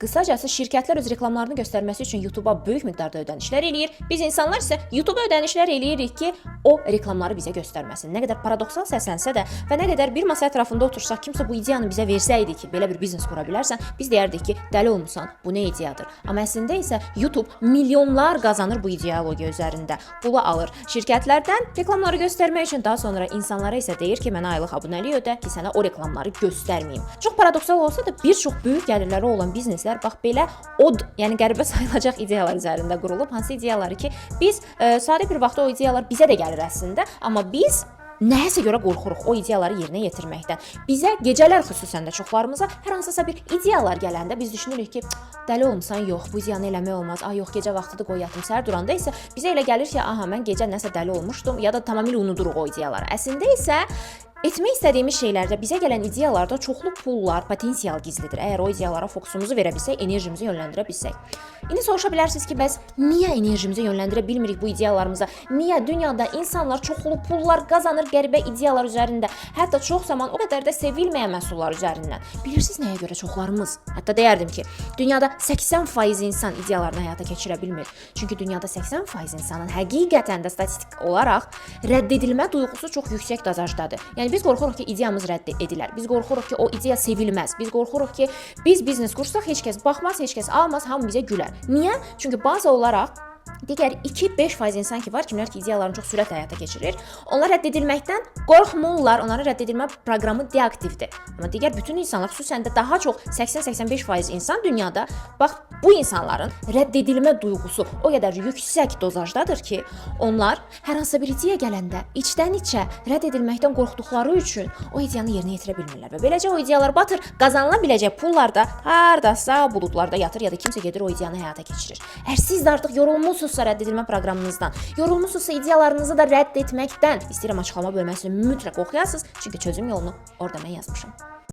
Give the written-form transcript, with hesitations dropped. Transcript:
Qısacası şirkətlər öz reklamlarını göstərməsi üçün YouTube-a böyük miqdarda ödənişlər eləyir. Biz insanlar isə YouTube-a ödənişlər eləyirik ki, o reklamları bizə göstərməsin. Nə qədər paradoksal səslənsə də və nə qədər bir masa ətrafında otursaq, kimsə bu ideyanı bizə versəydi ki, belə bir biznes qura bilərsən, biz deyərdik ki, dəli olmusan, bu nə ideyadır? Amma əslində isə YouTube milyonlar qazanır bu ideologiya üzərində. Pulu alır şirkətlərdən reklamları göstərmək üçün, daha sonra insanlara isə deyir ki, mənə aylıq abunəlik ödə ki, sənə o reklamları göstərməyim. Çox paradoksal olsa da bir çox böyük gəlirləri olan bizneslər bax belə od, yəni qəribə sayılacaq ideyalar üzərində qurulub. Hansı ideyaları ki, biz sadə bir vaxtda o ideyalar bizə də gəlir əslində, amma biz nəyəsə görə qorxuruq o ideyaları yerinə yetirməkdən. Bizə gecələr xüsusən də çoxlarımıza hər hansısa bir ideyalar gələndə biz düşünürük ki, dəli olmusan, yox, bu ideyanı eləmək olmaz. Ay yox, gecə vaxtıdır qoy yatım. Səhər duranda isə bizə elə gəlir ki, aha, mən gecə nəsə dəli olmuşdum ya da tamamilə unuduruq o ideyaları. Əslində isə etmək istədiyimiz şeylərdə bizə gələn ideyalarda çoxlu pullar, potensial gizlidir. Əgər o ideyalara fokusumuzu verə bilsək, enerjimizi yönləndirə bilsək. İndi soruşa bilərsiniz ki, bəs niyə enerjimizi yönləndirə bilmirik bu ideyalarımıza? Niyə dünyada insanlar çoxlu pullar qazanır qəribə ideyalar üzərində? Hətta çox zaman o qədər də sevilməyən məhsullar üzərindən. Bilirsiniz nəyə görə çoxlarımız? Hətta deyərdim ki, dünyada 80% insan ideyalarını həyata keçirə bilmir. Çünki dünyada 80% insanın həqiqətən də statistik olaraq rədd edilmə duyğusu çox yüksək dozajdadır. Yəni biz qorxuruq ki, ideyamız rədd edilər. Biz qorxuruq ki, o ideya sevilməz. Biz qorxuruq ki, biz biznes qursaq heç kəs baxmaz, heç kəs almaz, hamı bizə gülər. Niyə? Çünki bazı olaraq digər 2-5% insan ki var, kimlər ki ideyalarını çox sürətlə həyata keçirir. Onlar rədd edilməkdən qorxmurlar. Onların rədd edilmə proqramı deaktivdir. Amma digər bütün insanlar, xüsusən də daha çox 80-85% insan dünyada, bax bu insanların rədd edilmə duyğusu o qədər yüksək dozajdadır ki, onlar hər hansı bir ideya gələndə içdən-içə rədd edilməkdən qorxduqları üçün o ideyanı yerinə yetirə bilmirlər və beləcə o ideyalar batır. Qazanıla biləcək pullar da hardasa buludlarda yatır ya da kimsə gedir o ideyanı həyata keçirir. Əgər siz də artıq yorulmusunuzsa rədd edilmə proqramınızdan, yorulmusunuzsa ideyalarınızı da rədd etməkdən, istəyirəm açıqlama bölməsini mütləq oxuyasınız, çünki çözüm yolunu orada mən yazmışam.